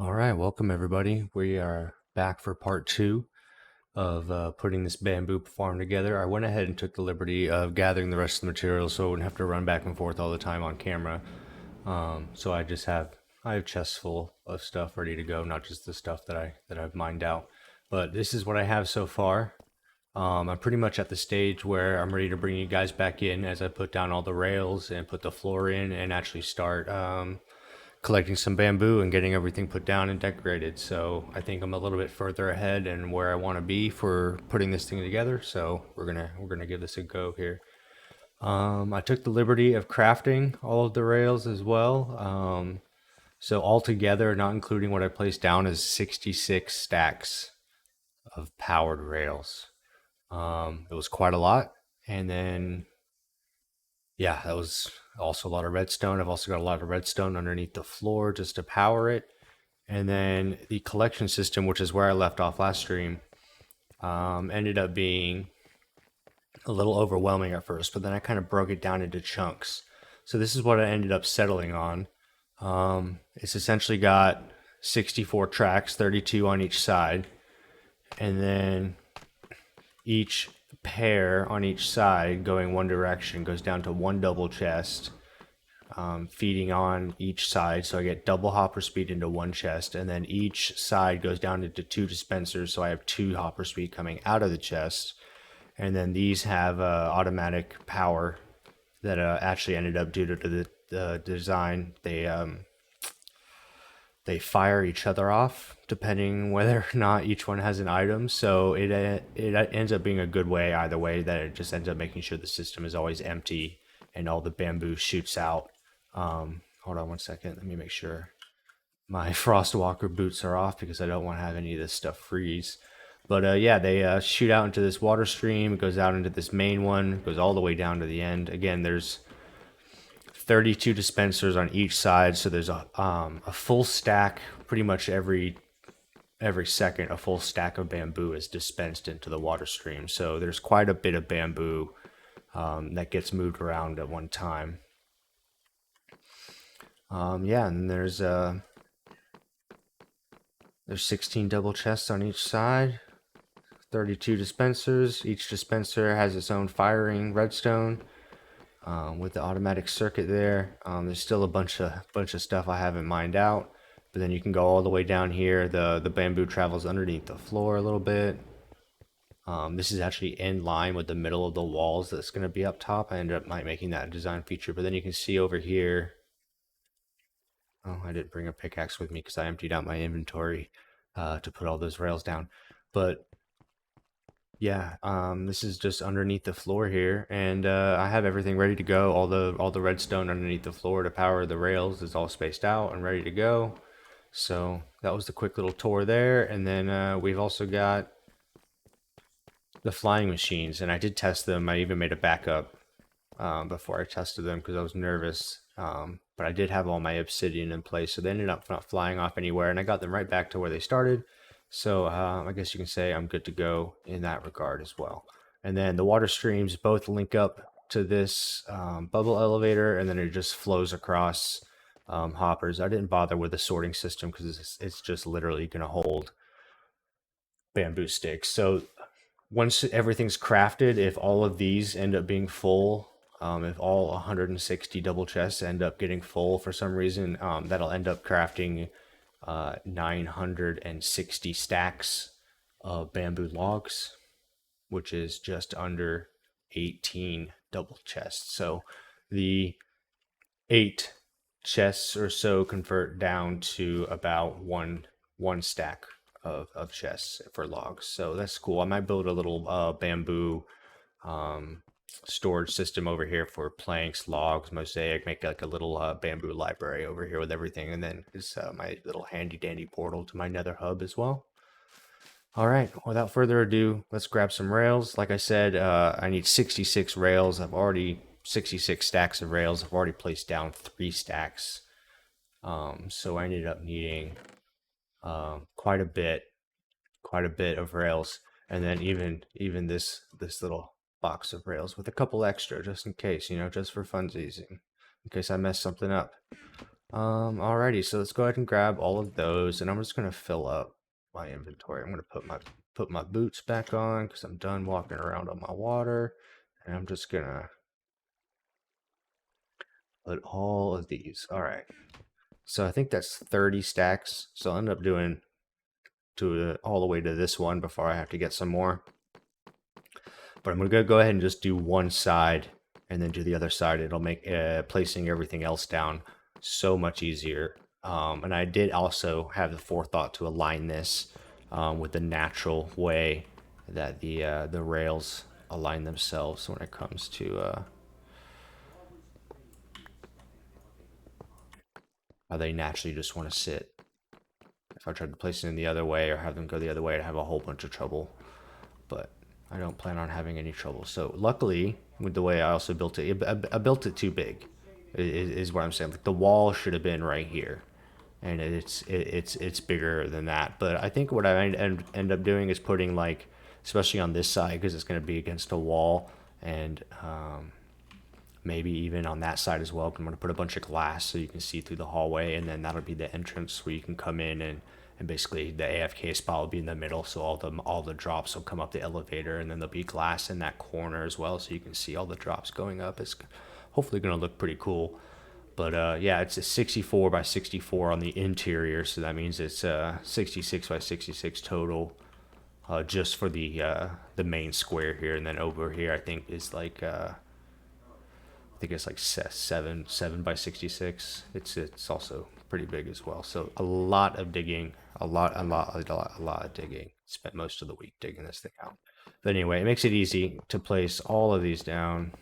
All right, welcome everybody. We are back for part two of putting this bamboo farm together. I went ahead and took the liberty of gathering the rest of the materials so I wouldn't have to run back and forth all the time on camera. So I have chests full of stuff ready to go, not just the stuff that I've mined out. But this is what I have so far. I'm pretty much at the stage where I'm ready to bring you guys back in as I put down all the rails and put the floor in and actually start collecting some bamboo and getting everything put down and decorated. So I think I'm a little bit further ahead and where I want to be for putting this thing together. So we're gonna give this a go here. I took the liberty of crafting all of the rails as well. So altogether, not including what I placed down, is 66 stacks of powered rails. It was quite a lot. And then, yeah, that was also a lot of redstone. I've also got a lot of redstone underneath the floor just to power it. And then the collection system, which is where I left off last stream, ended up being a little overwhelming at first, but then I kind of broke it down into chunks. So this is what I ended up settling on. It's essentially got 64 tracks, 32 on each side, and then each pair on each side going one direction goes down to one double chest, feeding on each side, so I get double hopper speed into one chest, and then each side goes down into two dispensers, so I have two hopper speed coming out of the chest. And then these have automatic power that actually ended up, due to the design, they fire each other off depending whether or not each one has an item. So it ends up being a good way either way, that it just ends up making sure the system is always empty and all the bamboo shoots out. Hold on one second, let me make sure my Frostwalker boots are off because I don't want to have any of this stuff freeze. But yeah, they shoot out into this water stream. It goes out into this main one, goes all the way down to the end. Again, there's 32 dispensers on each side, so there's a full stack pretty much every second. A full stack of bamboo is dispensed into the water stream, so there's quite a bit of bamboo that gets moved around at one time. Yeah, and there's 16 double chests on each side, 32 dispensers. Each dispenser has its own firing redstone with the automatic circuit there. There's still a bunch of stuff I haven't mined out, but then you can go all the way down here. The bamboo travels underneath the floor a little bit. This is actually in line with the middle of the walls that's going to be up top. I ended up making that design feature, but then you can see over here. Oh, I didn't bring a pickaxe with me because I emptied out my inventory to put all those rails down. But yeah, this is just underneath the floor here, and I have everything ready to go. All the redstone underneath the floor to power the rails is all spaced out and ready to go. So that was the quick little tour there. And then we've also got the flying machines, and I did test them. I even made a backup before I tested them because I was nervous. But I did have all my obsidian in place, so they ended up not flying off anywhere, and I got them right back to where they started. So I guess you can say I'm good to go in that regard as well. And then the water streams both link up to this bubble elevator, and then it just flows across hoppers. I didn't bother with the sorting system because it's just literally going to hold bamboo sticks. So once everything's crafted, if all of these end up being full, if all 160 double chests end up getting full for some reason, that'll end up crafting 960 stacks of bamboo logs, which is just under 18 double chests. So the 8 chests or so convert down to about one stack of chests for logs. So that's cool. I might build a little bamboo storage system over here for planks, logs, mosaic, make like a little bamboo library over here with everything, and then it's my little handy dandy portal to my nether hub as well. All right, without further ado, let's grab some rails. Like I said, I need 66 rails. 66 stacks of rails. I've already placed down 3 stacks, so I ended up needing quite a bit of rails, and then even this little box of rails with a couple extra just in case, just for funsies, in case I mess something up. Alrighty, so let's go ahead and grab all of those, and I'm just gonna fill up my inventory. I'm gonna put my boots back on because I'm done walking around on my water, and I'm just gonna put all of these. All right, so I think that's 30 stacks. So I'll end up doing all the way to this one before I have to get some more. But I'm gonna go ahead and just do one side and then do the other side. It'll make placing everything else down so much easier. And I did also have the forethought to align this with the natural way that the rails align themselves when it comes to how they naturally just want to sit. If I tried to place it in the other way or have them go the other way, I'd have a whole bunch of trouble. But I don't plan on having any trouble. So luckily, with the way I also built it, I built it too big, is what I'm saying. Like the wall should have been right here, and it's bigger than that. But I think what I end up doing is putting like, especially on this side, because it's going to be against a wall, and maybe even on that side as well. I'm going to put a bunch of glass so you can see through the hallway, and then that'll be the entrance where you can come in, and basically the AFK spot will be in the middle, so all the drops will come up the elevator, and then there'll be glass in that corner as well, so you can see all the drops going up. It's hopefully going to look pretty cool. But yeah, it's a 64 by 64 on the interior, so that means it's 66 by 66 total, just for the main square here, and then over here I think is like I think it's like 7 by 66. It's also pretty big as well. So a lot of digging, a lot of digging. Spent most of the week digging this thing out. But anyway, it makes it easy to place all of these down.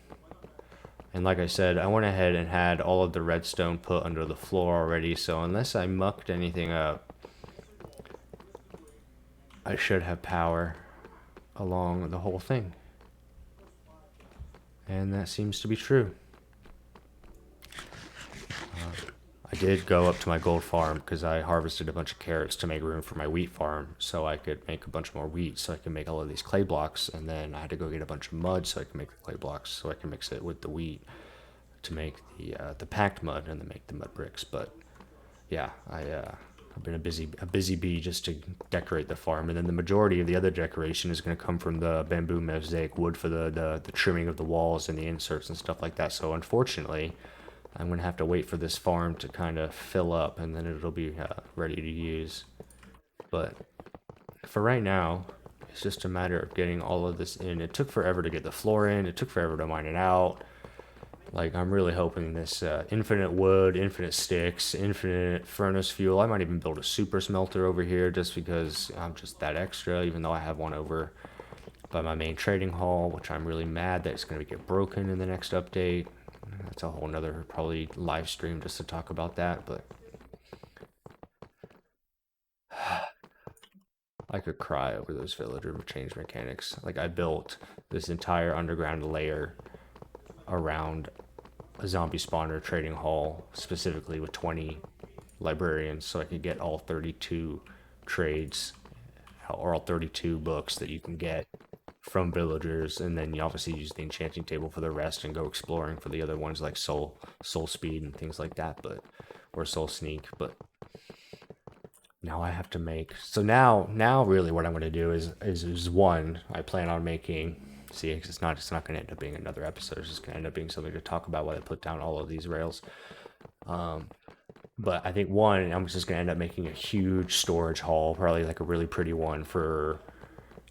And like I said, I went ahead and had all of the redstone put under the floor already. So unless I mucked anything up, I should have power along the whole thing. And that seems to be true. I did go up to my gold farm because I harvested a bunch of carrots to make room for my wheat farm so I could make a bunch more wheat so I can make all of these clay blocks. And then I had to go get a bunch of mud so I can make the clay blocks so I can mix it with the wheat to make the packed mud and then make the mud bricks. But yeah, I've been a busy bee just to decorate the farm, and then the majority of the other decoration is going to come from the bamboo mosaic wood for the trimming of the walls and the inserts and stuff like that. So unfortunately, I'm going to have to wait for this farm to kind of fill up, and then it'll be ready to use. But for right now, it's just a matter of getting all of this in. It took forever to get the floor in. It took forever to mine it out. Like, I'm really hoping this infinite wood, infinite sticks, infinite furnace fuel. I might even build a super smelter over here just because I'm just that extra, even though I have one over by my main trading hall, which I'm really mad that it's going to get broken in the next update. That's a whole nother probably live stream just to talk about that, but I could cry over those villager change mechanics. Like, I built this entire underground layer around a zombie spawner trading hall, specifically with 20 librarians, so I could get all 32 trades or all 32 books that you can get from villagers, and then you obviously use the enchanting table for the rest and go exploring for the other ones like soul speed and things like that, but or soul sneak. But now I have to make, so now really what I'm going to do is one, I plan on making, see, it's not going to end up being another episode, it's just going to end up being something to talk about while I put down all of these rails. But I think one, I'm just going to end up making a huge storage hall, probably like a really pretty one for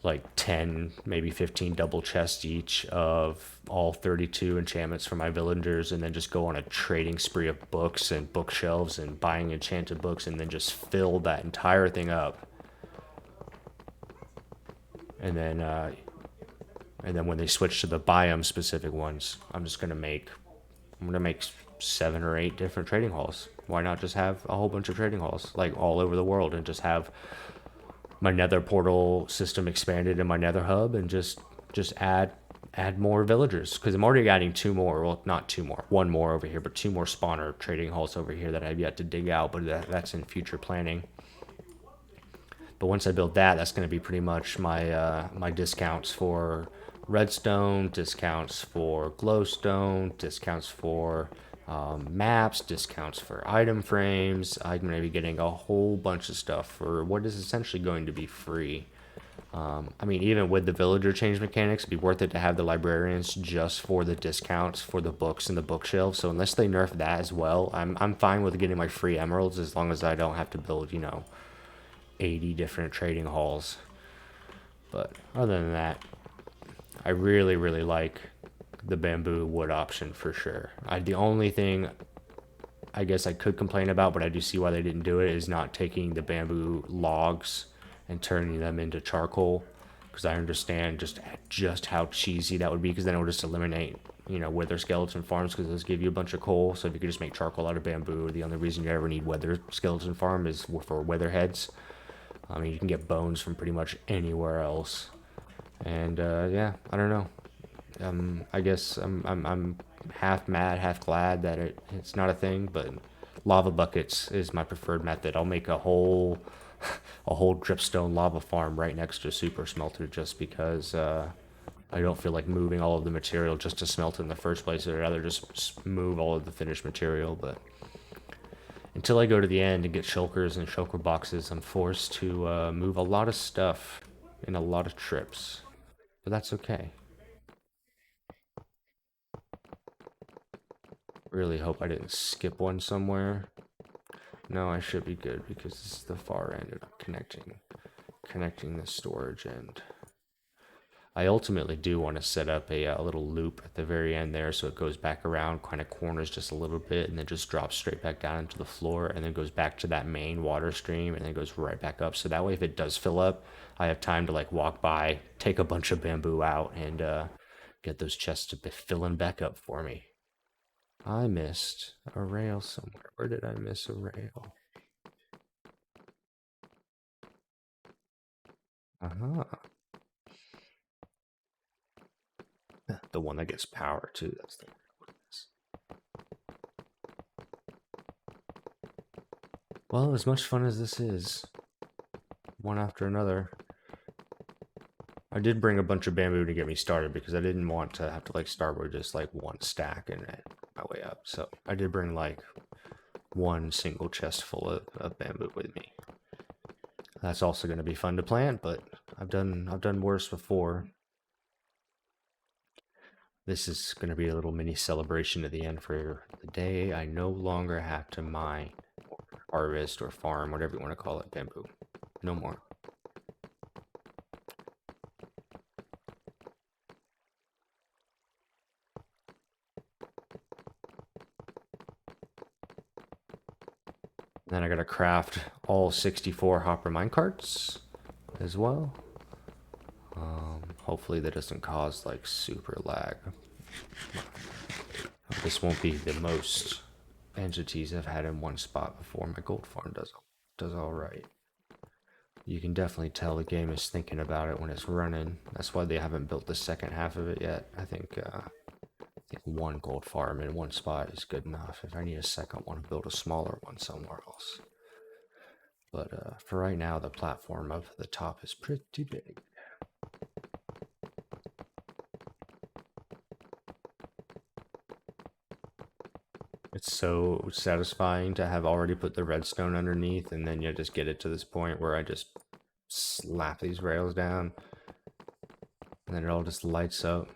like 10, maybe 15 double chests each of all 32 enchantments for my villagers, and then just go on a trading spree of books and bookshelves and buying enchanted books, and then just fill that entire thing up. And then when they switch to the biome specific ones, I'm going to make 7 or 8 different trading halls. Why not just have a whole bunch of trading halls like all over the world, and just have my nether portal system expanded in my nether hub, and just add more villagers, because I'm already adding 2 more, well, not 2 more, 1 more over here, but 2 more spawner trading halls over here that I've yet to dig out, but that's in future planning. But once I build that, that's going to be pretty much my my discounts for redstone, discounts for glowstone, discounts for maps, discounts for item frames. I'm going to be getting a whole bunch of stuff for what is essentially going to be free. I mean, even with the villager change mechanics, it'd be worth it to have the librarians just for the discounts for the books and the bookshelves. So unless they nerf that as well, I'm fine with getting my free emeralds as long as I don't have to build, 80 different trading halls. But other than that, I really, really like the bamboo wood option for sure. The only thing I guess I could complain about, but I do see why they didn't do it, is not taking the bamboo logs and turning them into charcoal, because I understand just how cheesy that would be, because then it would just eliminate wither skeleton farms, because those give you a bunch of coal. So if you could just make charcoal out of bamboo, the only reason you ever need wither skeleton farm is for wither heads. I mean, you can get bones from pretty much anywhere else. And yeah, I don't know. I guess I'm half mad, half glad that it's not a thing. But lava buckets is my preferred method. I'll make a whole dripstone lava farm right next to a super smelter, just because I don't feel like moving all of the material just to smelt in the first place. I'd rather just move all of the finished material. But until I go to the end and get shulkers and shulker boxes, I'm forced to move a lot of stuff in a lot of trips. But that's okay. Really hope I didn't skip one somewhere. No, I should be good because this is the far end of connecting the storage end. I ultimately do want to set up a little loop at the very end there, so it goes back around, kind of corners just a little bit, and then just drops straight back down into the floor, and then goes back to that main water stream, and then goes right back up. So that way, if it does fill up, I have time to like walk by, take a bunch of bamboo out, and get those chests to be filling back up for me. I missed a rail somewhere. Where did I miss a rail? Uh-huh. The one that gets power too. That's the Well, as much fun as this is, one after another, I did bring a bunch of bamboo to get me started because I didn't want to have to like start with just like one stack and my way up. So I did bring like one single chest full of bamboo with me. That's also going to be fun to plant, but I've done worse before. This is going to be a little mini celebration at the end for the day I no longer have to mine or harvest or farm, whatever you want to call it, bamboo. No more. Then I gotta craft all 64 hopper minecarts as well. Hopefully that doesn't cause like super lag. This won't be the most entities I've had in one spot before. My gold farm does all right. You can definitely tell the game is thinking about it when it's running. That's why they haven't built the second half of it yet. I think one gold farm in one spot is good enough. If I need a second one, I'll build a smaller one somewhere else. But for right now, the platform up at the top is pretty big. It's so satisfying to have already put the redstone underneath, and then you just get it to this point where I just slap these rails down, and then it all just lights up.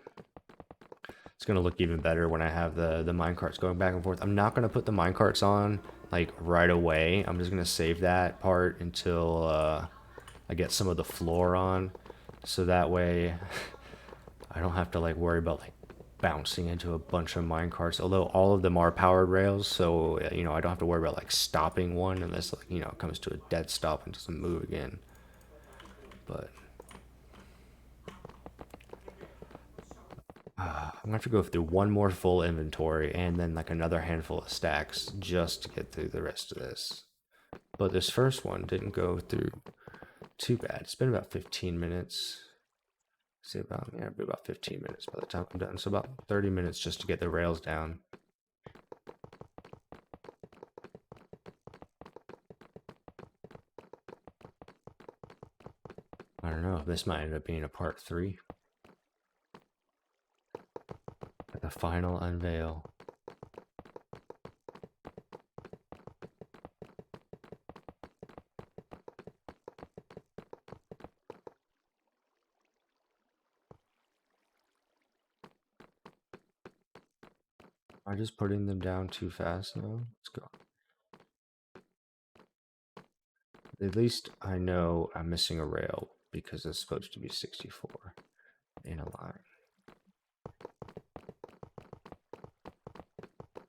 It's going to look even better when I have the minecarts going back and forth. I'm not going to put the minecarts on like right away. I'm just going to save that part until I get some of the floor on, so that way I don't have to like worry about like bouncing into a bunch of minecarts, although all of them are powered rails, so I don't have to worry about like stopping one unless like it comes to a dead stop and doesn't move again. But I'm gonna have to go through one more full inventory and then like another handful of stacks just to get through the rest of this. But this first one didn't go through too bad. It's been about 15 minutes. Say about, yeah, about 15 minutes by the time I'm done. So about 30 minutes just to get the rails down. I don't know, this might end up being a part 3. The final unveil. Am I just putting them down too fast now? Let's go. At least I know I'm missing a rail because it's supposed to be 64 in a line.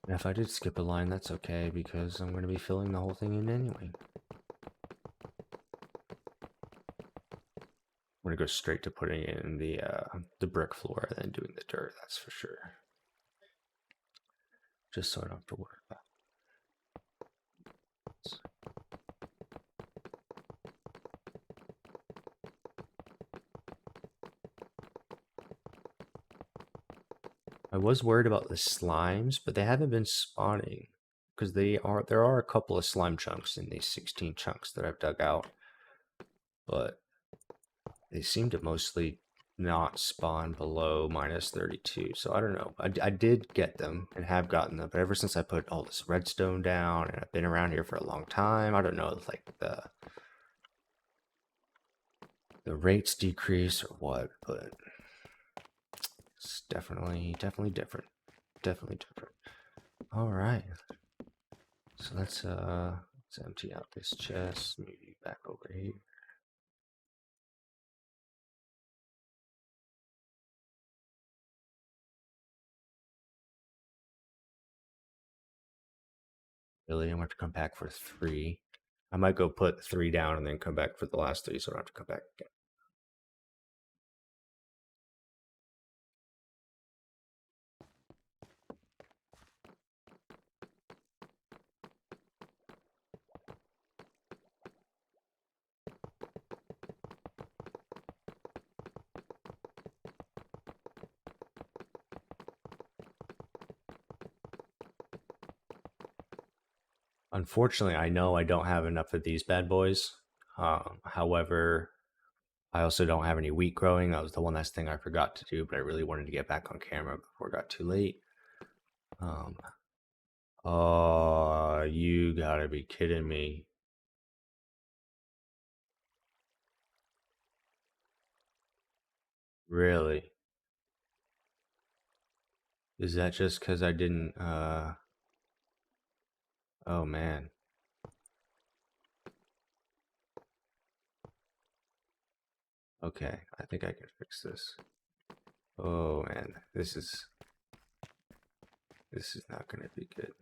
And if I did skip a line, that's okay because I'm going to be filling the whole thing in anyway. I'm going to go straight to putting in the brick floor and then doing the dirt, that's for sure. Just so I don't have to worry about it. I was worried about the slimes, but they haven't been spawning because there are a couple of slime chunks in these 16 chunks that I've dug out, but they seem to mostly not spawn below -32. So I don't know. I did get them and have gotten them, but ever since I put all this redstone down and I've been around here for a long time, I don't know if like the rates decrease or what, but it's definitely different. Definitely different. All right. So let's empty out this chest, maybe back over here. Really, I'm going to come back for 3. I might go put 3 down and then come back for the last 3, so I don't have to come back again. Unfortunately, I know I don't have enough of these bad boys. However, I also don't have any wheat growing. That was the one last thing I forgot to do, but I really wanted to get back on camera before it got too late. Oh, you gotta be kidding me. Really? Is that just because I didn't, oh man. Okay, I think I can fix this. Oh man, this is not gonna be good.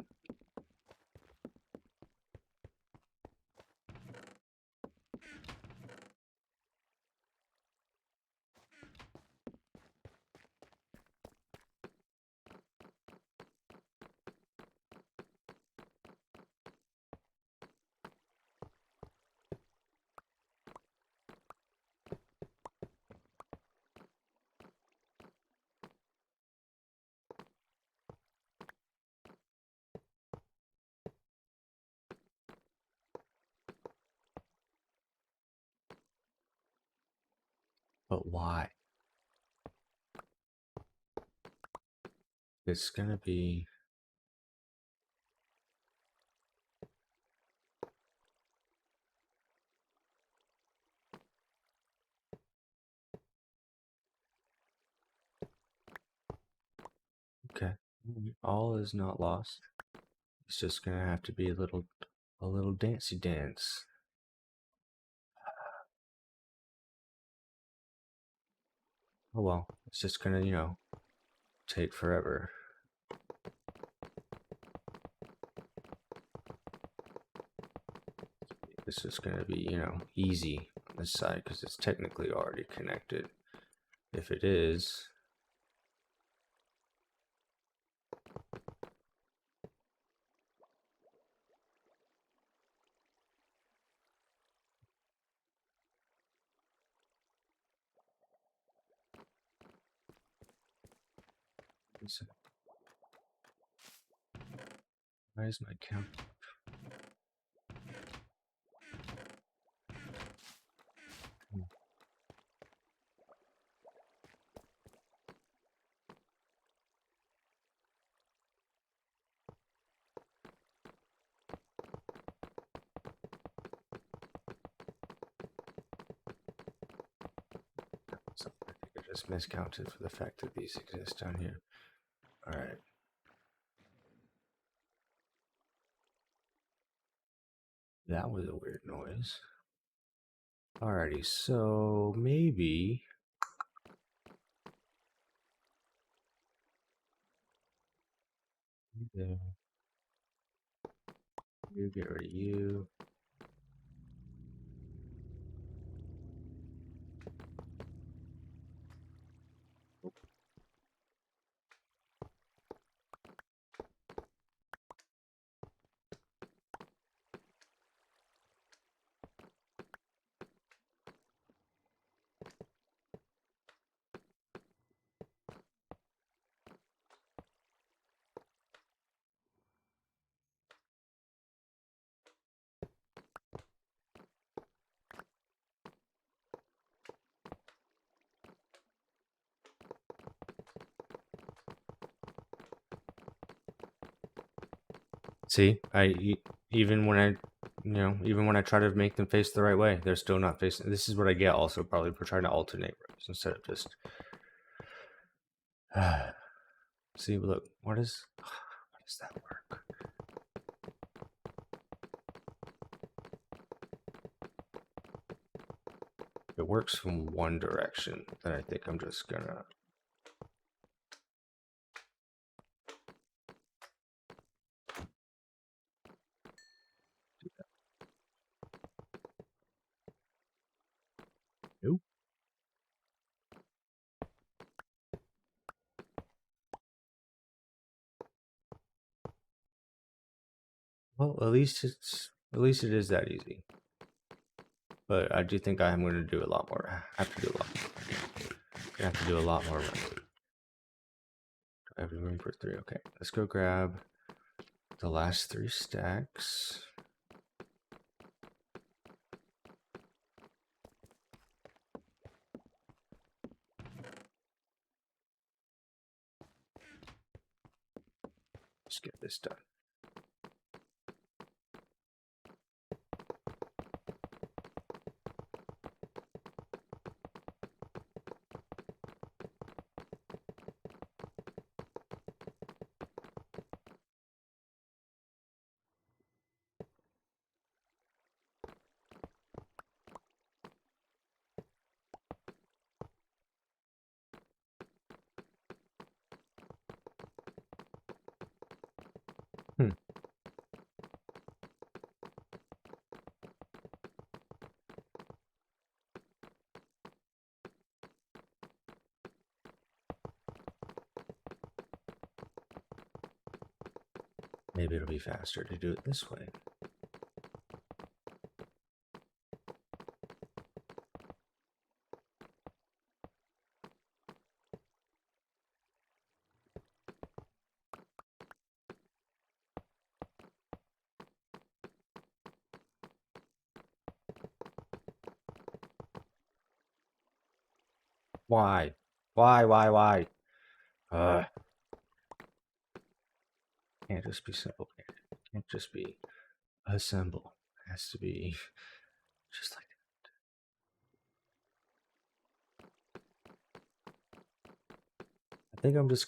But why? It's gonna be... Okay, all is not lost. It's just gonna have to be a little dancey dance. Oh well, it's just gonna, take forever. This is gonna be, easy on this side because it's technically already connected. If it is, why is my count? So I think I just miscounted for the fact that these exist down here. All right. That was a weird noise. Alrighty, so maybe... There. You get rid of you. See, even when I try to make them face the right way, they're still not facing. This is what I get also probably for trying to alternate rows instead of just. See, look, how does that work? It works from one direction, then I think I'm just gonna. Nope. Well, at least it is that easy. But I do think I am going to do a lot more. I have to do a lot more. I have to do a lot more. I have room for 3. Okay, let's go grab the last 3 stacks. Let's get this done. Maybe it'll be faster to do it this way. Why? Why? Can't just be simple. Can't just be assemble. It has to be just like that. I think I'm just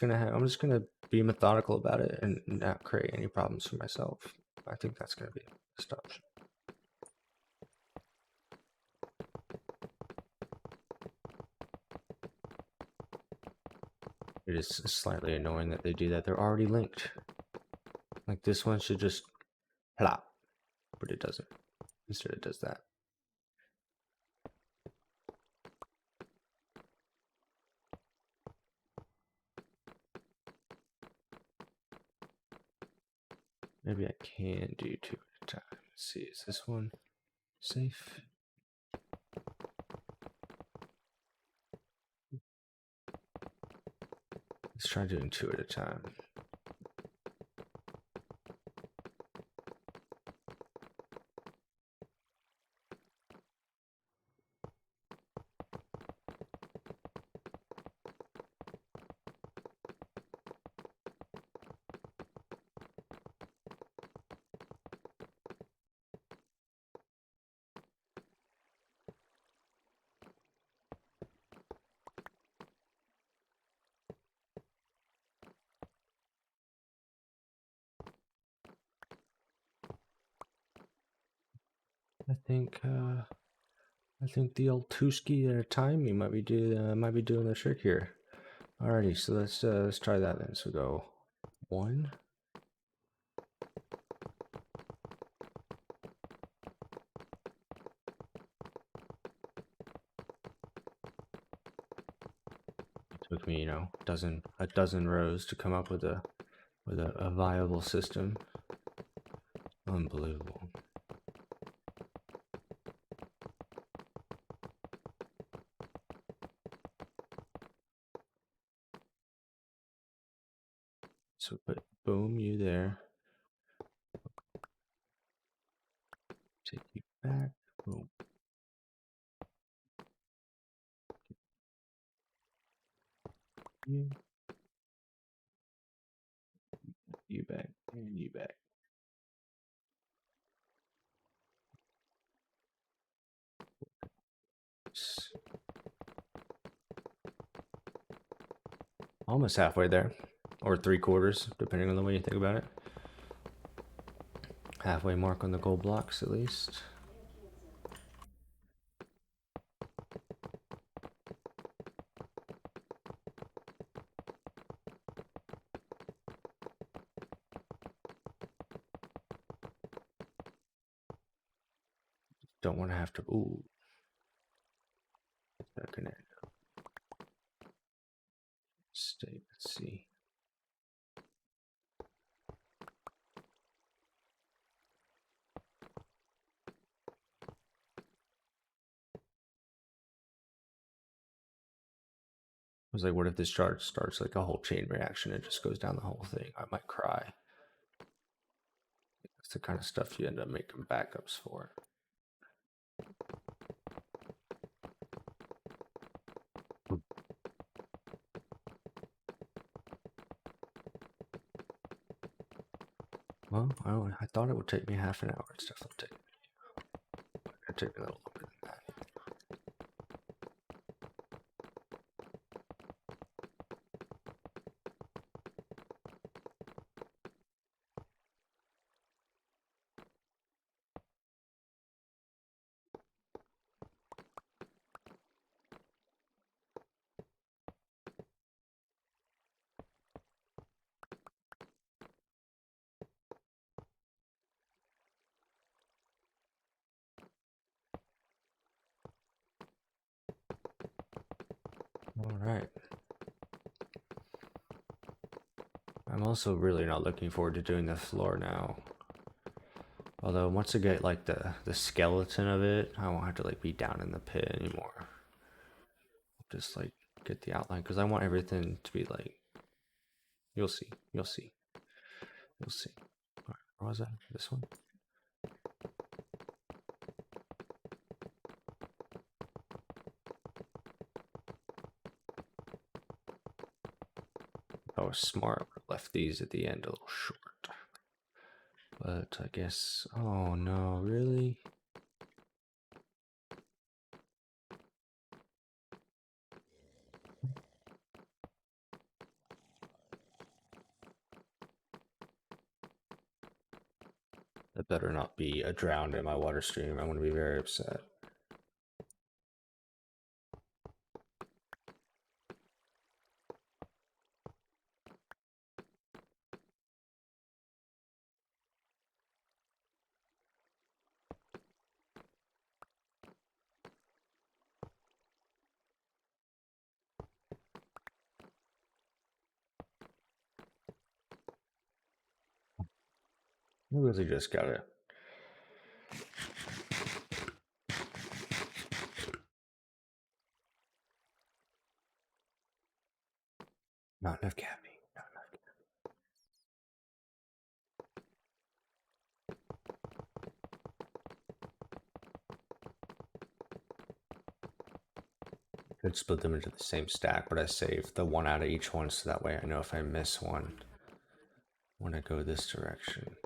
gonna be methodical about it and not create any problems for myself. I think that's gonna be the best option. It is slightly annoying that they do that. They're already linked. Like this one should just plop, but it doesn't. Instead, it does that. Maybe I can do 2 at a time. Let's see, is this one safe? Let's try doing 2 at a time. I think the old Tuski at a time. You might be doing the trick here. Alrighty, so let's try that then. So go 1. It took me, a dozen rows to come up with a viable system. Unbelievable. So put boom you there. Take you back. Boom. You back and you back. Almost halfway there, or 3/4, depending on the way you think about it. Halfway mark on the gold blocks, at least. Don't want to have to. Ooh, not gonna stay. Let's see. I was like, what if this charge starts like a whole chain reaction and just goes down the whole thing? I might cry. That's the kind of stuff you end up making backups for. Well, I thought it would take me half an hour. It's definitely take me a little longer than that. All right. I'm also really not looking forward to doing the floor now. Although once I get like the skeleton of it, I won't have to like be down in the pit anymore. Just like get the outline because I want everything to be like. You'll see. You'll see. You'll see. All right, what was that? This one. If I was smart, I would have left these at the end a little short. But I guess. Oh no! Really? That better not be a drowned in my water stream. I'm going to be very upset. I really just gotta. Not enough caffeine. Not enough caffeine. Could split them into the same stack, but I saved the one out of each one so that way I know if I miss one when I go this direction.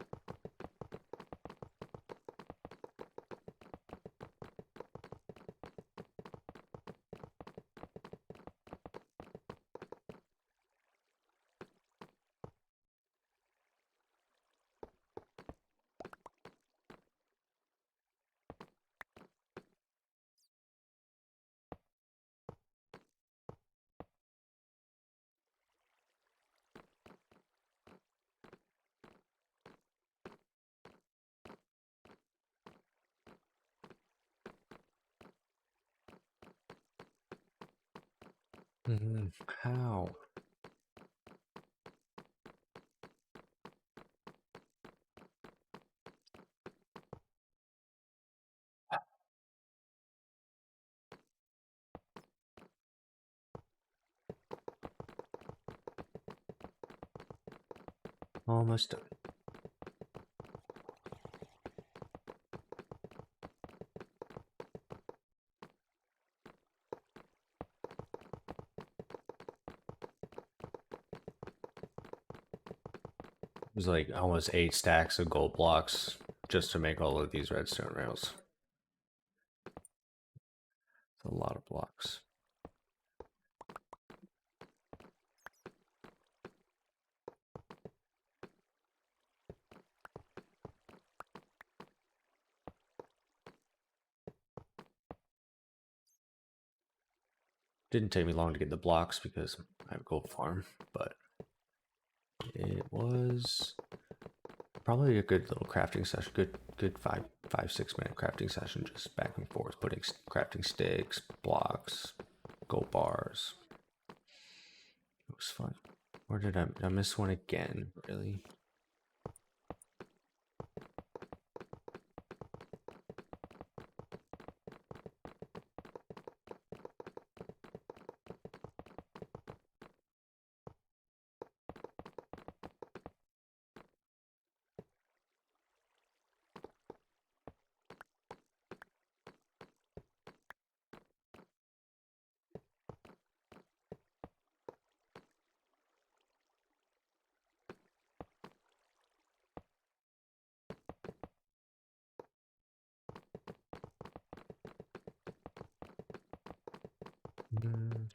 How? Almost done. It was like almost 8 stacks of gold blocks just to make all of these redstone rails. It's a lot of blocks. Didn't take me long to get the blocks because I have a gold farm, but it was probably a good little crafting session. Good 5-6 minute crafting session, just back and forth, putting crafting sticks, blocks, gold bars. It was fun. Or did I miss one again? Really?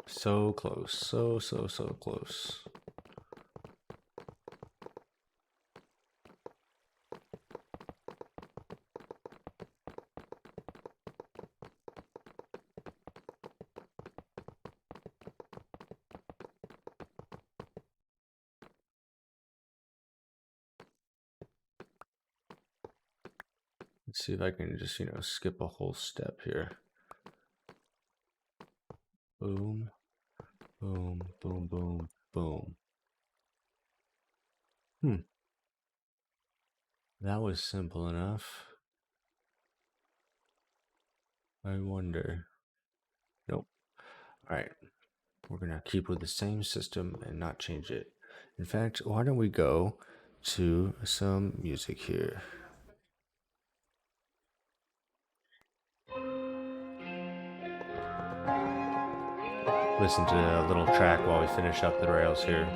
So close. So close. Let's see if I can just, skip a whole step here. Boom, boom, boom, boom, boom. That was simple enough. I wonder. Nope. All right. We're going to keep with the same system and not change it. In fact, why don't we go to some music here? Listen to a little track while we finish up the rails here.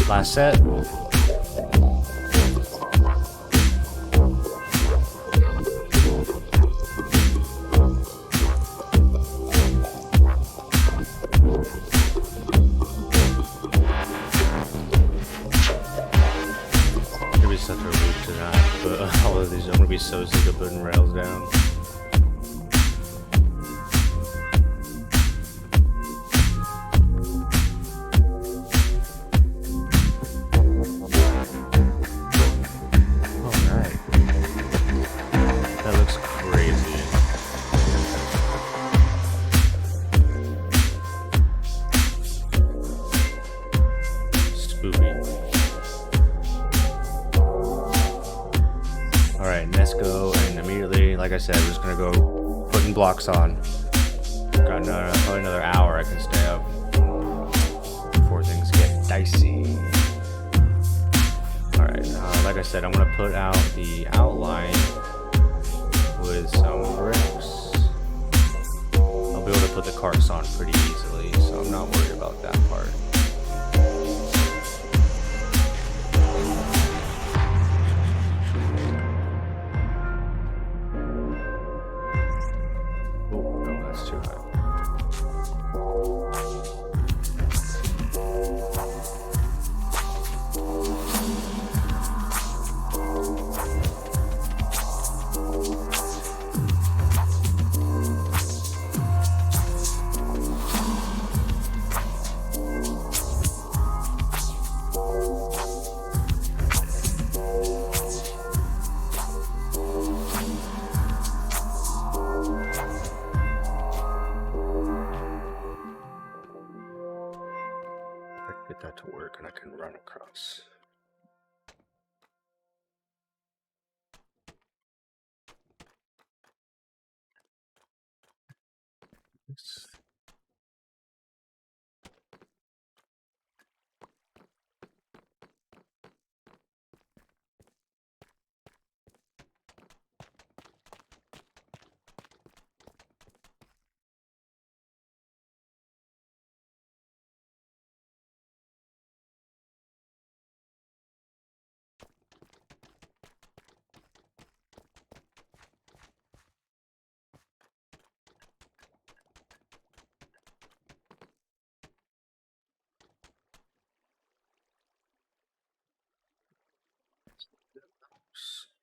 Last set. be so sick of putting rails down. Alright. That looks crazy. Spooky. Alright, let's go, and immediately, like I said, we're just gonna go putting blocks on. Got probably another hour I can stay up before things get dicey. Alright, like I said, I'm gonna put out the outline with some bricks. I'll be able to put the carts on pretty easily, so I'm not worried about that part. Oh, no, that's too high. Get that to work and I can run across.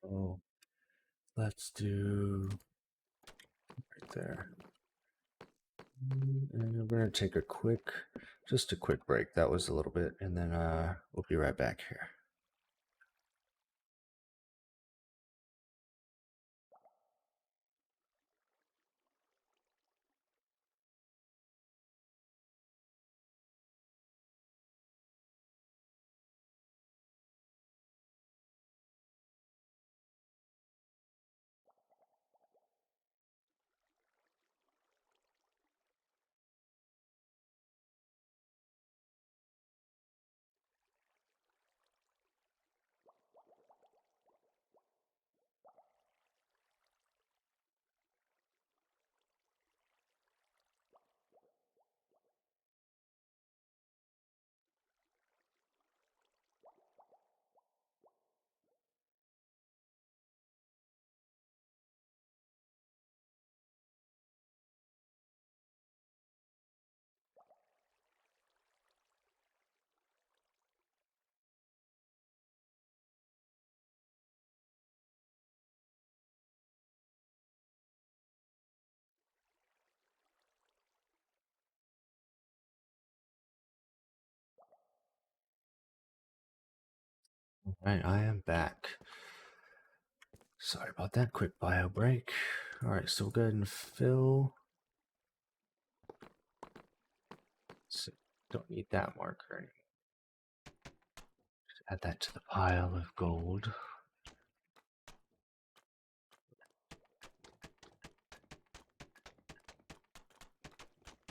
So let's do right there. And we're gonna take just a quick break. That was a little bit, and then we'll be right back here. All right, I am back. Sorry about that quick bio break. All right, so we'll go ahead and fill. So don't need that marker anymore. Just add that to the pile of gold.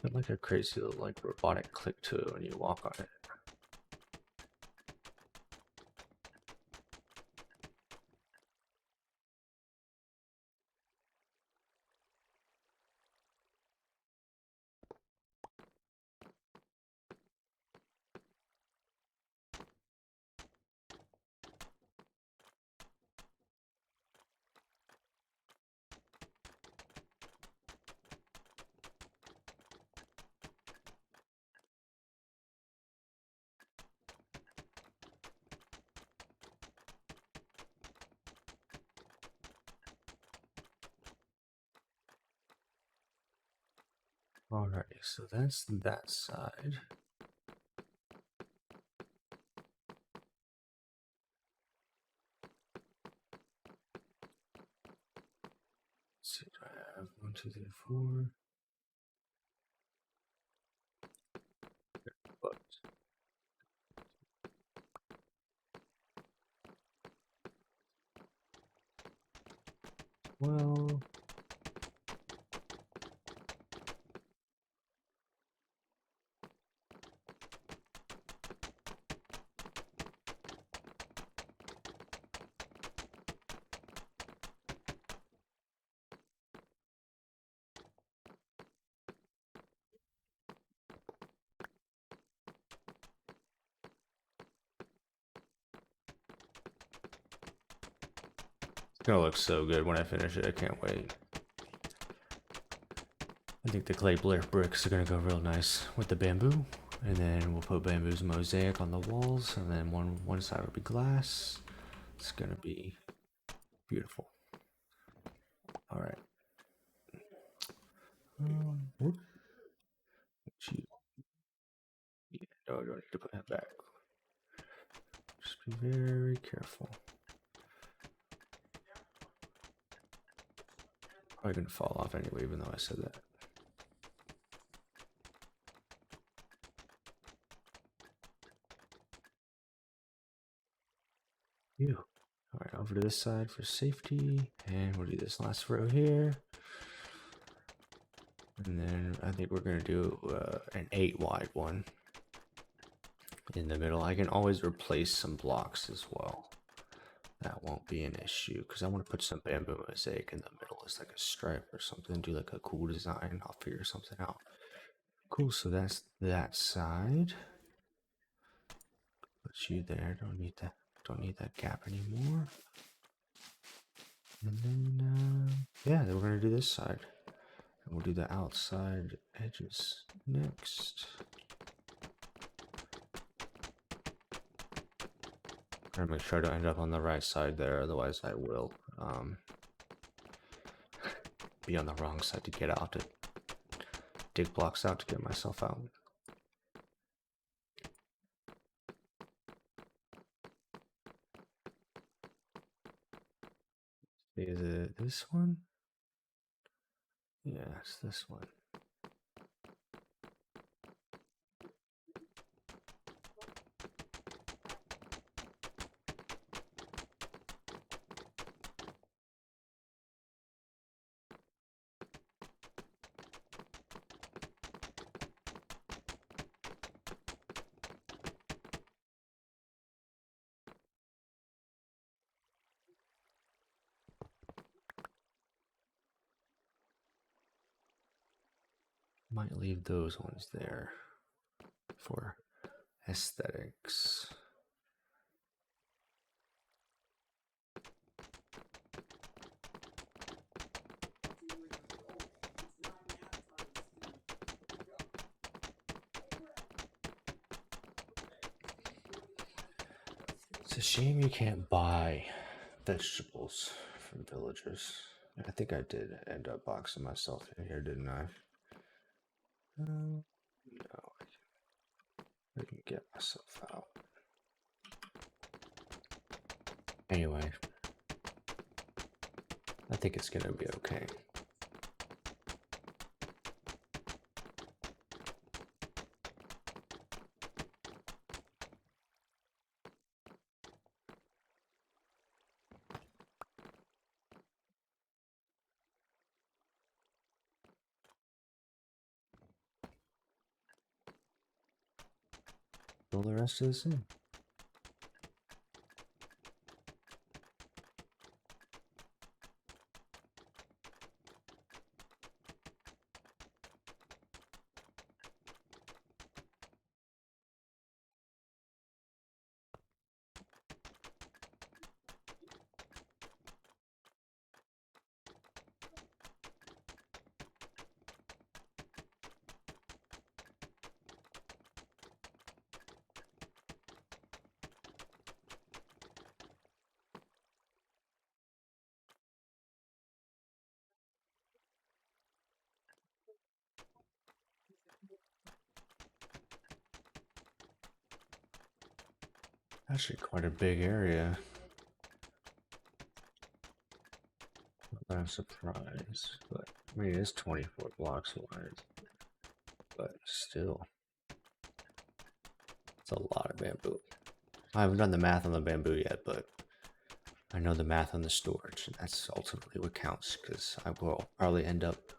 Got like a crazy little like robotic click to it when you walk on it. Alrighty, so that's that side. Let's see, do I have 1, 2, 3, 4? But well, it's gonna look so good when I finish it. I can't wait. I think the clay bricks are gonna go real nice with the bamboo, and then we'll put bamboo's mosaic on the walls, and then one side will be glass. It's gonna be beautiful. All right. Whoop. Yeah, no, I don't need to put that back. Just be very careful. Probably gonna fall off anyway, even though I said that. All right, over to this side for safety, and we'll do this last row here. And then I think we're gonna do an 8 wide one in the middle. I can always replace some blocks as well. That won't be an issue because I want to put some bamboo mosaic in the middle as like a stripe or something. Do like a cool design. I'll figure something out. Cool. So that's that side. Put you there. Don't need that. Don't need that gap anymore. And then yeah, then we're gonna do this side. And we'll do the outside edges next. Try to make sure I don't end up on the right side there, otherwise I will be on the wrong side to get out, to dig blocks out to get myself out. Is it this one? Yeah, it's this one. Might leave those ones there for aesthetics. It's a shame you can't buy vegetables from villagers. I think I did end up boxing myself in here, didn't I? No, I can get myself out. Anyway, I think it's gonna be okay. All the rest is the same. Actually, quite a big area. I'm surprised, but I mean, it is 24 blocks wide, but still, it's a lot of bamboo. I haven't done the math on the bamboo yet, but I know the math on the storage, and that's ultimately what counts, because I will probably end up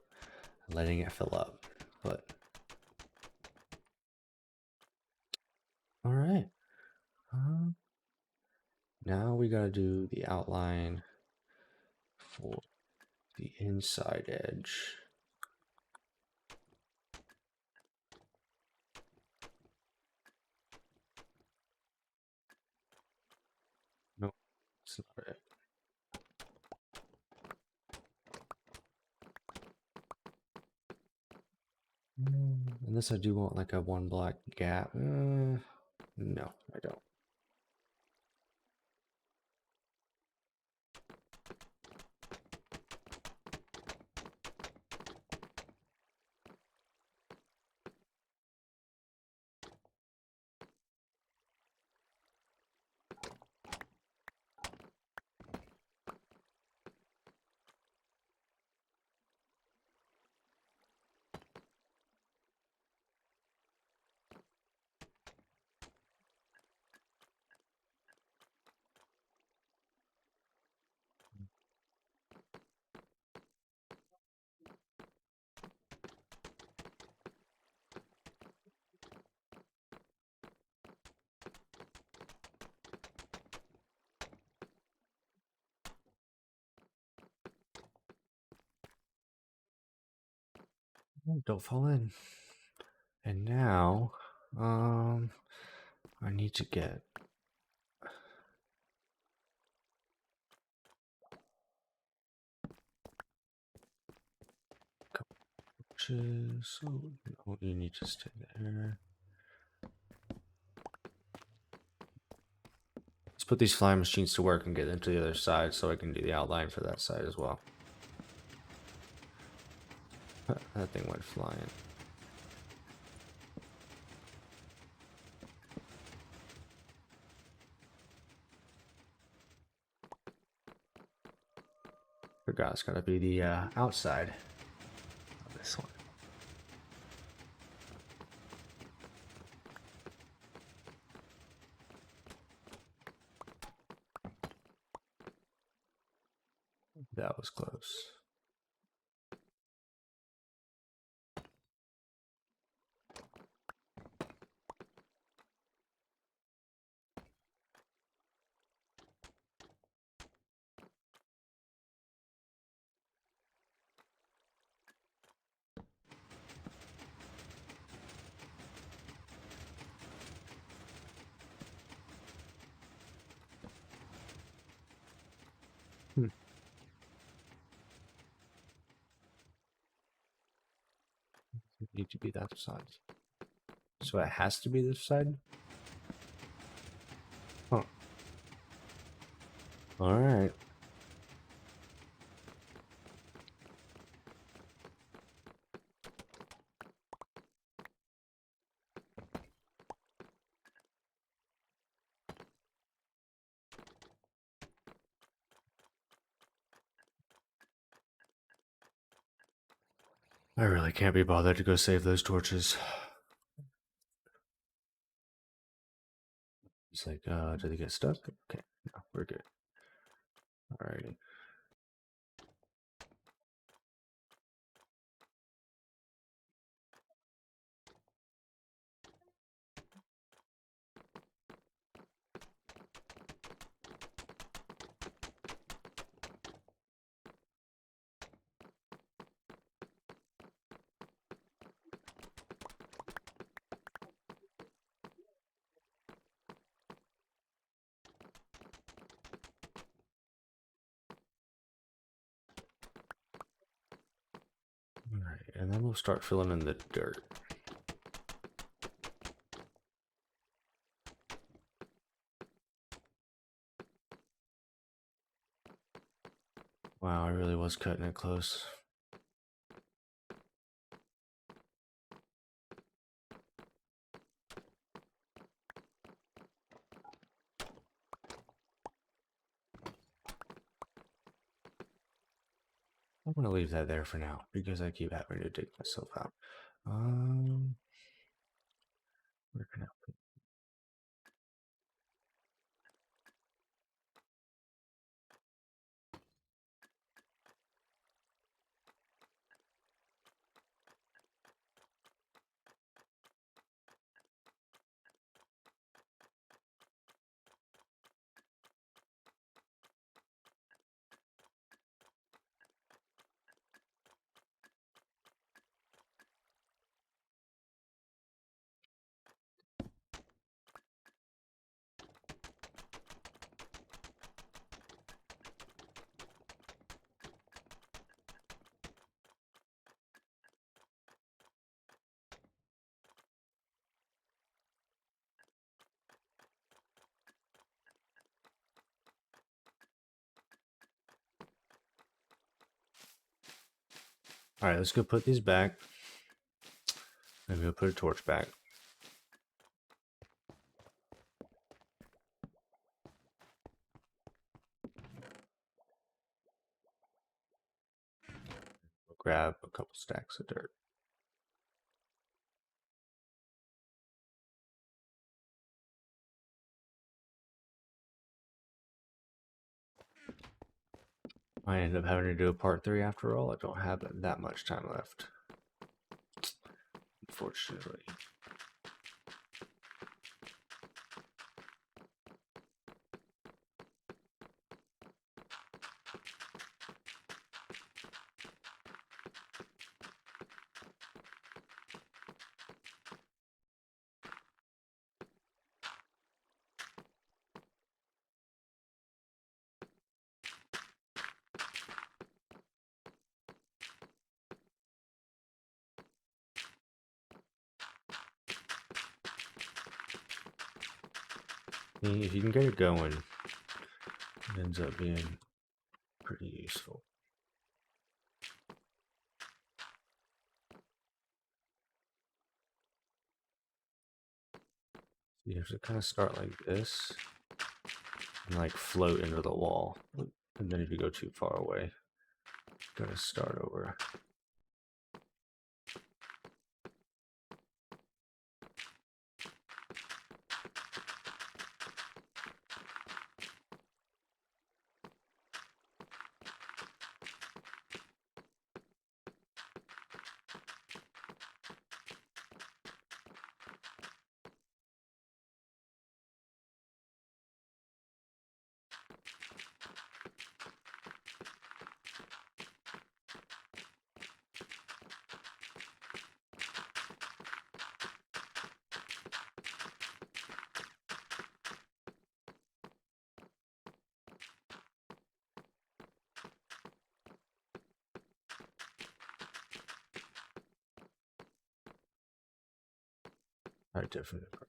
letting it fill up, but all right. Now we gotta do the outline for the inside edge. Nope, that's not it. Unless I do want like a one black gap. No, I don't. Don't fall in. And now, I need to get couches. So no, you need to stay there. Let's put these flying machines to work and get them to the other side so I can do the outline for that side as well. That thing went flying. Forgot it's gotta be the outside of this one. That was close. Need to be that side. So it has to be this side? Huh. Alright. I really can't be bothered to go save those torches. It's like, did they get stuck? Okay, no, we're good. Alrighty. Alright, and then we'll start filling in the dirt. Wow, I really was cutting it close. want to leave that there for now because I keep having to dig myself out. Where can I put? All right, let's go put these back. Maybe we'll put a torch back. We'll grab a couple stacks of dirt. I end up having to do a part 3 after all. I don't have that much time left, unfortunately. If you can get it going, it ends up being pretty useful. You have to kind of start like this and like float into the wall. And then if you go too far away, you gotta start over. A different approach.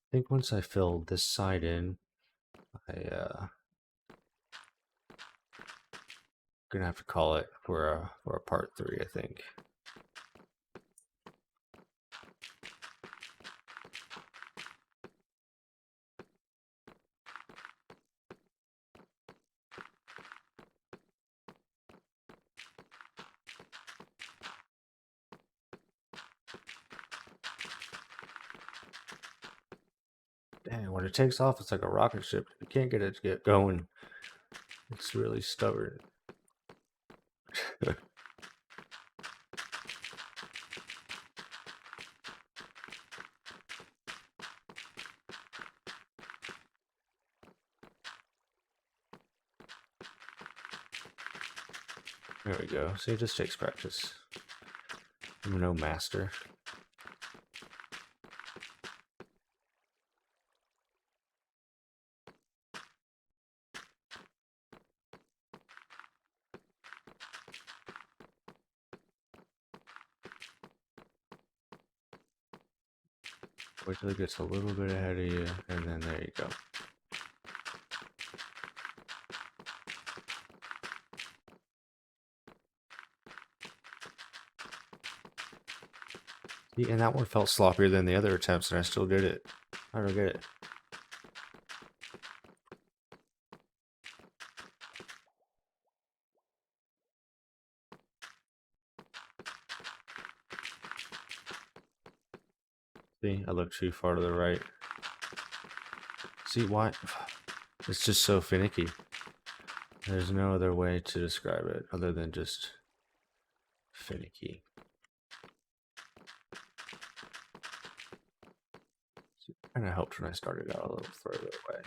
I think once I fill this side in, gonna have to call it for a part 3, I think. Dang, when it takes off, it's like a rocket ship. You can't get it to get going. It's really stubborn. There we go. See, it just takes practice. I'm no master. Wait till it gets a little bit ahead of you, and then there you go. See, and that one felt sloppier than the other attempts, and I still did it. I don't get it. See, I look too far to the right. See, why? It's just so finicky. There's no other way to describe it other than just finicky. It kind of helped when I started out a little further away.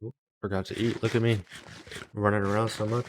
Oop, forgot to eat. Look at me running around so much.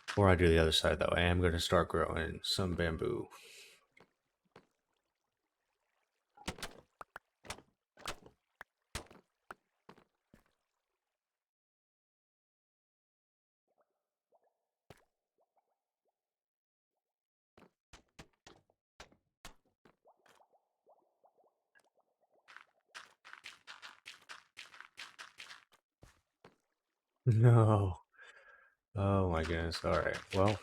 Before I do the other side, though, I am going to start growing some bamboo. No. Oh my goodness. Alright, well,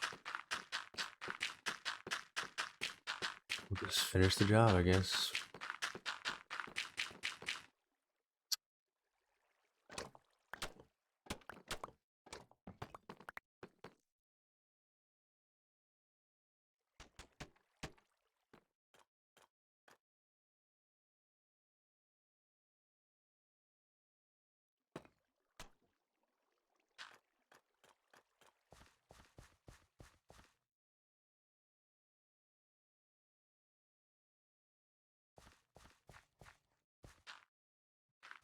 we'll just finish the job, I guess.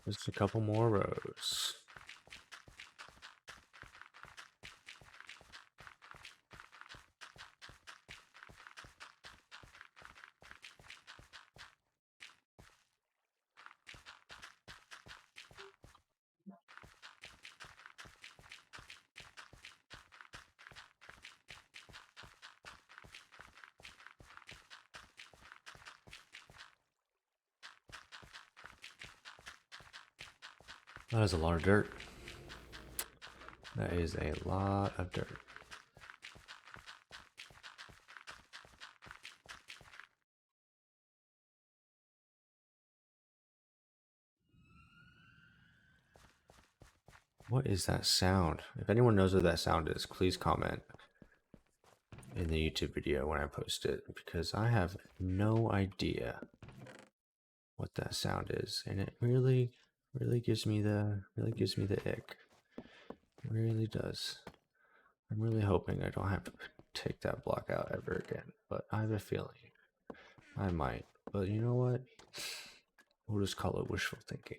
Just a couple more rows. That is a lot of dirt. That is a lot of dirt. What is that sound? If anyone knows what that sound is, please comment in the YouTube video when I post it, because I have no idea what that sound is, and it really gives me the ick. It really does. I'm really hoping I don't have to take that block out ever again, but I have a feeling I might. But you know what? We'll just call it wishful thinking.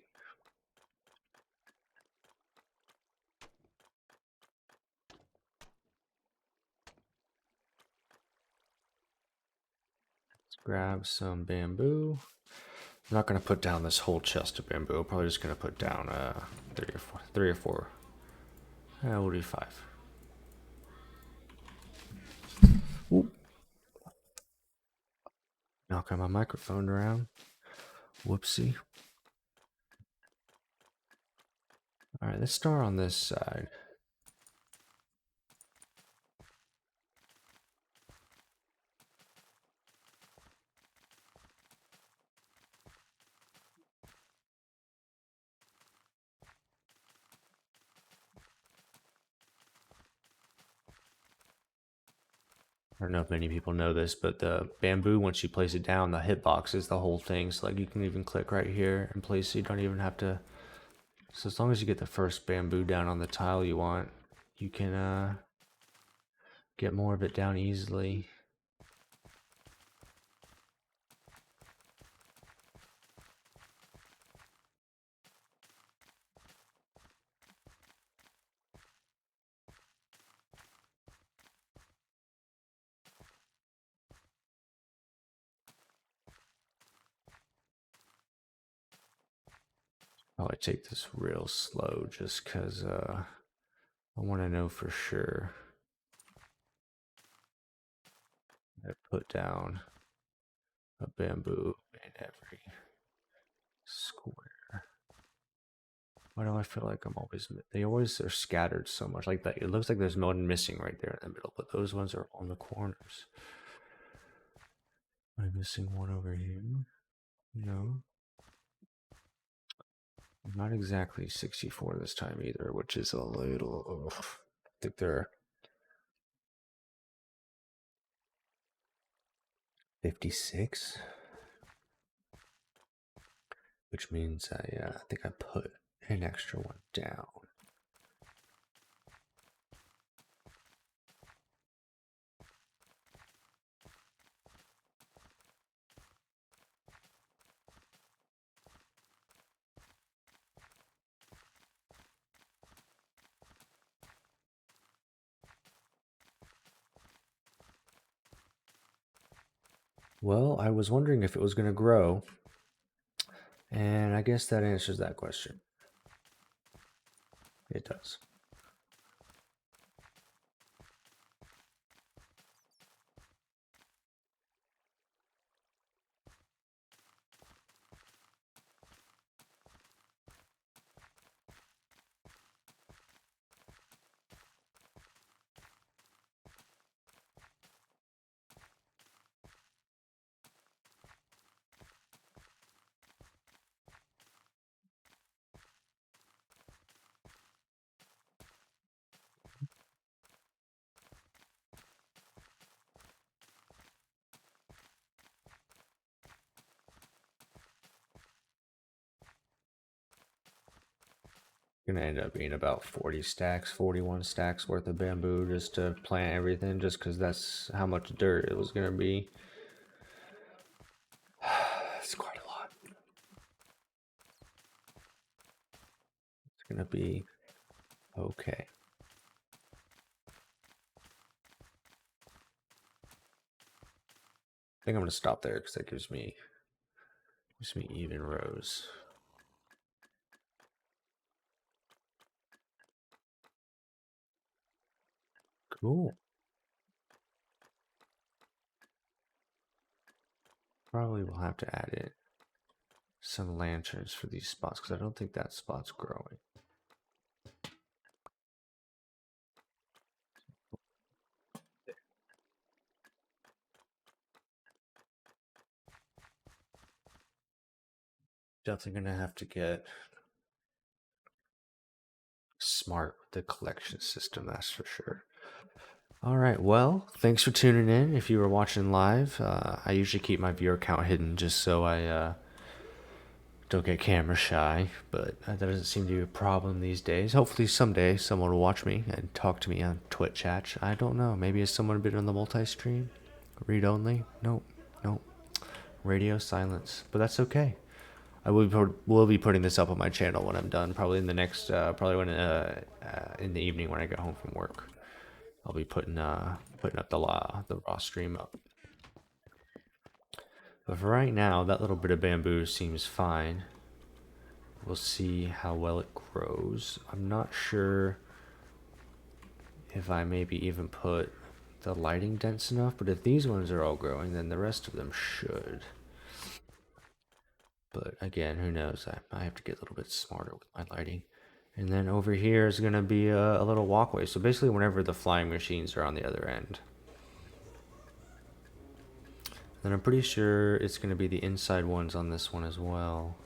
grab some bamboo. I'm not going to put down this whole chest of bamboo. I'm probably just going to put down 3 or 4. We'll do 5. Ooh. Knocking my microphone around. Whoopsie. Alright, let's start on this side. I don't know if many people know this, but the bamboo, once you place it down, the hitbox is the whole thing. So like you can even click right here and place it. You don't even have to. So as long as you get the first bamboo down on the tile you want, you can get more of it down easily. Probably take this real slow just because I want to know for sure. I put down a bamboo in every square. Why do I feel like I'm always... They always are scattered so much like that. It looks like there's one missing right there in the middle, but those ones are on the corners. Am I missing one over here? No. Not exactly 64 this time either, which is a little... Ugh. I think they're 56, which means I think I put an extra one down. Well, I was wondering if it was going to grow, and I guess that answers that question. It does. Gonna end up being about 40 stacks, 41 stacks worth of bamboo just to plant everything, just because that's how much dirt it was gonna be. It's quite a lot. It's gonna be okay. I think I'm gonna stop there because that gives me even rows. Cool. Probably will have to add in some lanterns for these spots because I don't think that spot's growing. Definitely gonna have to get smart with the collection system, that's for sure. All right, well, thanks for tuning in. If you were watching live, I usually keep my viewer count hidden just so I don't get camera shy, but that doesn't seem to be a problem these days. Hopefully someday someone will watch me and talk to me on Twitch chat. I don't know. Maybe has someone been on the multi-stream? Read only? Nope. Nope. Radio silence. But that's okay. I will be putting this up on my channel when I'm done. Probably in the next, probably when in the evening when I get home from work. I'll be putting up the raw stream up. But for right now, that little bit of bamboo seems fine. We'll see how well it grows. I'm not sure if I maybe even put the lighting dense enough, but if these ones are all growing, then the rest of them should. But again, who knows? I have to get a little bit smarter with my lighting. And then over here is going to be a little walkway. So basically whenever the flying machines are on the other end. Then I'm pretty sure it's going to be the inside ones on this one as well.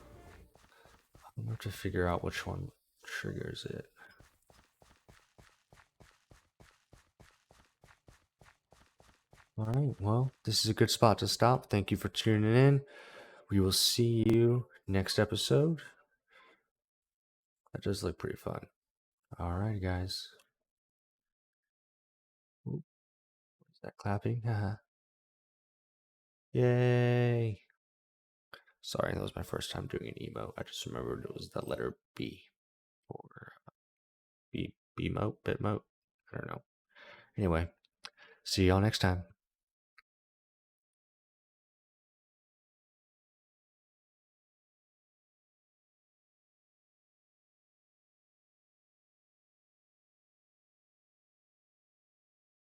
I'm going to have to figure out which one triggers it. Alright, well, this is a good spot to stop. Thank you for tuning in. We will see you next episode. That does look pretty fun. Alright, guys. Ooh, is that clapping? Haha. Yay! Sorry, that was my first time doing an emote. I just remembered it was the letter B. Or B mote, bitmote. I don't know. Anyway, see y'all next time.